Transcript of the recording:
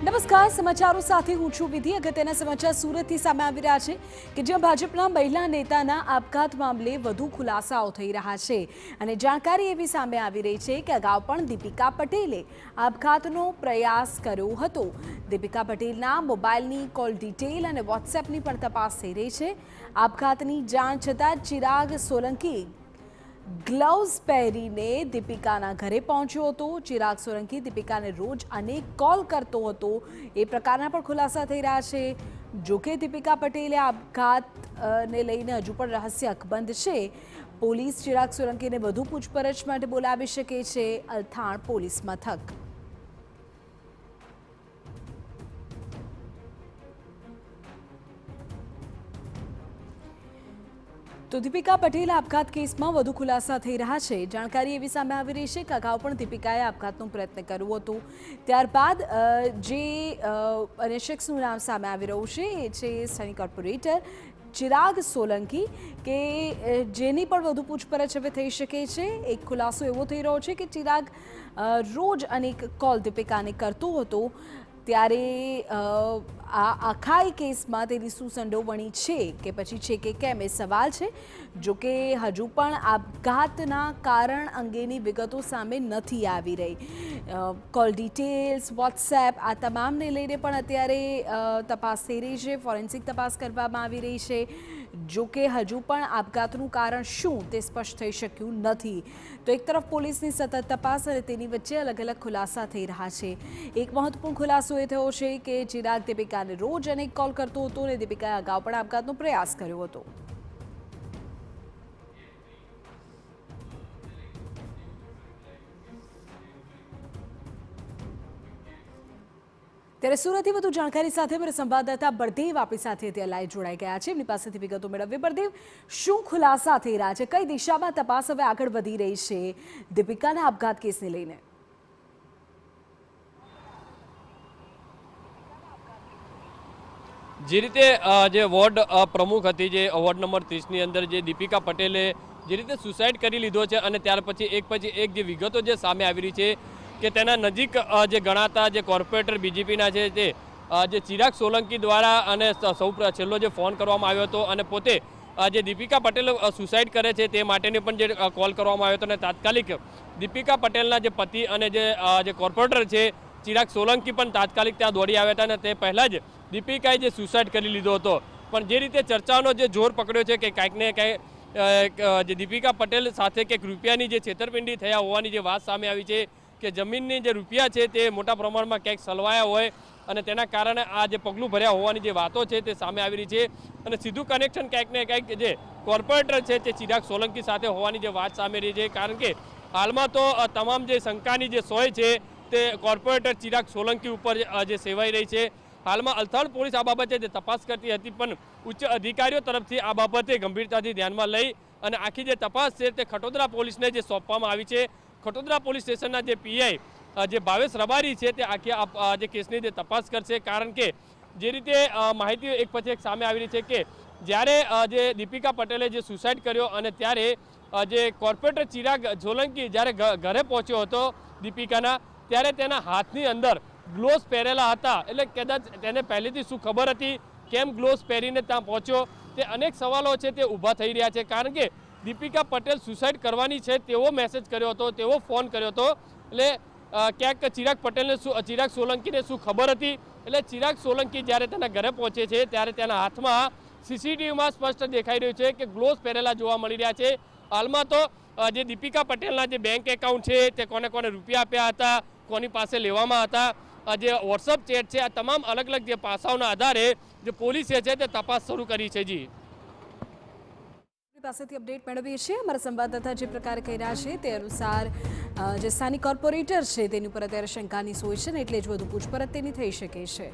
નમસ્કાર, સમાચારો સાથે હું છું વિધિ। અગત્યના સમાચાર સુરતથી સામે આવી રહ્યા છે કે જ્યાં ભાજપના મહિલા નેતાના આપઘાત મામલે વધુ ખુલાસાઓ થઈ રહ્યા છે અને જાણકારી એવી સામે આવી રહી છે કે અગાઉ પણ દીપિકા પટેલે આપઘાતનો પ્રયાસ કર્યો હતો। દીપિકા પટેલના મોબાઈલની કોલ ડિટેલ અને વોટ્સએપની પણ તપાસ થઈ રહી છે। આપઘાતની જાણ છતાં ચિરાગ સોલંકી ગ્લવ્સ પહેરીને દીપિકાના ઘરે પહોંચ્યો હતો। ચિરાગ સોલંકી દીપિકાને રોજ અનેક કોલ કરતો હતો એ પ્રકારના પણ ખુલાસા થઈ રહ્યા છે। જોકે દીપિકા પટેલે આપઘાતને લઈને હજુ પણ રહસ્ય અકબંધ છે। પોલીસ ચિરાગ સોલંકીને વધુ પૂછપરછ માટે બોલાવી શકે છે અલથાણ પોલીસ મથક। તો દીપિકા પટેલ આપઘાત કેસમાં વધુ ખુલાસા થઈ રહ્યા છે। જાણકારી એવી સામે આવી રહી છે કે અગાઉ પણ દીપિકાએ આપઘાતનો પ્રયત્ન કર્યો હતો। ત્યારબાદ જે અન્ય શખ્સનું નામ સામે આવી રહ્યું છે એ છે સ્થાનિક કોર્પોરેટર ચિરાગ સોલંકી કે જેની પણ વધુ પૂછપરછ હવે થઈ શકે છે। એક ખુલાસો એવો થઈ રહ્યો છે કે ચિરાગ રોજ અનેક કોલ દીપિકાને કરતો હતો, ત્યારે આ આખા કેસમાં તેની શું સંડોવણી છે કે પછી છે કે કેમ એ સવાલ છે। જોકે હજુ પણ આપઘાતના કારણ અંગેની વિગતો સામે નથી આવી રહી। કોલ ડિટેલ્સ, વોટ્સએપ આ તમામને લઈને પણ અત્યારે તપાસ થઈ રહી છે, ફોરેન્સિક તપાસ કરવામાં આવી રહી છે। જોકે હજુ પણ આપઘાતનું કારણ શું તે સ્પષ્ટ થઈ શક્યું નથી। તો એક તરફ પોલીસની સતત તપાસ અને તેની વચ્ચે અલગ અલગ ખુલાસા થઈ રહ્યા છે। એક મહત્વપૂર્ણ ખુલાસો એ થયો છે કે ચિરાગ દીપિકાને રોજ અનેક કોલ કરતો હતો અને દીપિકાએ અગાઉ પણ આપઘાતનો પ્રયાસ કર્યો હતો। ત્યારે સુરતથી વધુ જાણકારી સાથે મારા સંવાદદાતા બળદેવ આપણી સાથે ત્યાં લાઈવ જોડાઈ ગયા છે। એમની પાસેથી વિગતો મેળવીએ। બળદેવ, શું ખુલાસા થઈ રહ્યા છે? કઈ દિશામાં તપાસ હવે આગળ વધી રહી છે દીપિકાના આપઘાત કેસને લઈને? જે રીતે જે વોર્ડ પ્રમુખ હતી, જે વોર્ડ નંબર 30ની અંદર જે દીપિકા પટેલે જે રીતે સુસાઇડ કરી લીધો છે અને ત્યાર પછી એક જે વિગતો જે સામે આવી રહી છે કે તેના નજીક જે ગણાતા જે કોર્પોરેટર બીજેપીના છે તે જે ચિરાગ સોલંકી દ્વારા અને છેલ્લો જે ફોન કરવામાં આવ્યો હતો અને પોતે જે દીપિકા પટેલ સુસાઇડ કરે છે તે માટેની પણ જે કોલ કરવામાં આવ્યો હતો અને તાત્કાલિક દીપિકા પટેલના જે પતિ અને જે કોર્પોરેટર છે ચિરાગ સોલંકી પણ તાત્કાલિક ત્યાં દોડી આવ્યા હતા અને તે પહેલાં જ દીપિકાએ જે સુસાઇડ કરી લીધો હતો। પણ જે રીતે ચર્ચાનો જે જોર પકડ્યો છે કે કાંઈક ને કાંઈ જે દીપિકા પટેલ સાથે કંઈક રૂપિયાની જે છેતરપિંડી થયા હોવાની જે વાત સામે આવી છે કે જમીનની જે રૂપિયા છે તે મોટા પ્રમાણમાં ક્યાંક સલવાયા હોય અને તેના કારણે આ જે પગલું ભર્યા હોવાની જે વાતો છે તે સામે આવી રહી છે અને સીધું કનેક્શન ક્યાંક ને ક્યાંક જે કોર્પોરેટર છે તે ચિરાગ સોલંકી સાથે હોવાની જે વાત સામે રહી છે। કારણ કે હાલમાં તો તમામ જે શંકાની જે સોય છે તે કોર્પોરેટર ચિરાગ સોલંકી ઉપર જે સેવાઈ રહી છે। હાલમાં અલથાણ પોલીસ આ બાબતે જે તપાસ કરતી હતી પણ ઉચ્ચ અધિકારીઓ તરફથી આ બાબતે ગંભીરતાથી ધ્યાનમાં લઈ અને આખી જે તપાસ છે તે ખટોદરા પોલીસને જે સોંપવામાં આવી છે। ખટોદરા પોલીસ સ્ટેશનના જે પીઆઈ જે ભાવેશ રબારી છે તે આખી જે કેસની જે તપાસ કરશે। કારણ કે જે રીતે માહિતી એક પછી એક સામે આવી રહી છે કે જ્યારે જે દીપિકા પટેલે જે સુસાઇડ કર્યો અને ત્યારે જે કોર્પોરેટર ચિરાગ સોલંકી જ્યારે ઘરે પહોંચ્યો હતો દીપિકાના, ત્યારે તેના હાથની અંદર ગ્લોવ્સ પહેરેલા હતા। એટલે કદાચ તેને પહેલેથી શું ખબર હતી, કેમ ગ્લોવ્સ પહેરીને ત્યાં પહોંચ્યો, તે અનેક સવાલો છે તે ઊભા થઈ રહ્યા છે। કારણ કે દીપિકા પટેલ સુસાઇડ કરવાની છે તેવો મેસેજ કર્યો હતો, તેવો ફોન કર્યો હતો, એટલે ક્યાંક ચિરાગ સોલંકીને શું ખબર હતી। એટલે ચિરાગ સોલંકી જ્યારે તેના ઘરે પહોંચે છે ત્યારે તેના હાથમાં સીસીટીવીમાં સ્પષ્ટ દેખાઈ રહ્યું છે કે ગ્લોવ્સ પહેરેલા જોવા મળી રહ્યા છે। હાલમાં તો જે દીપિકા પટેલના જે બેંક એકાઉન્ટ છે તે કોને કોને રૂપિયા આપ્યા હતા, કોની પાસે લેવામાં હતા, જે વોટ્સઅપ ચેટ છે, આ તમામ અલગ અલગ જે પાસાઓના આધારે જે પોલીસે છે તે તપાસ શરૂ કરી છે। જી પાસેથી અપડેટ મેળવીએ છીએ। અમારા સંવાદદાતા જે પ્રકારે કહી રહ્યા છે તે અનુસાર જે સ્થાનિક કોર્પોરેટર છે તેની ઉપર અત્યારે શંકાની સોય છે ને એટલે જ વધુ પૂછપરછ તેની થઈ શકે છે।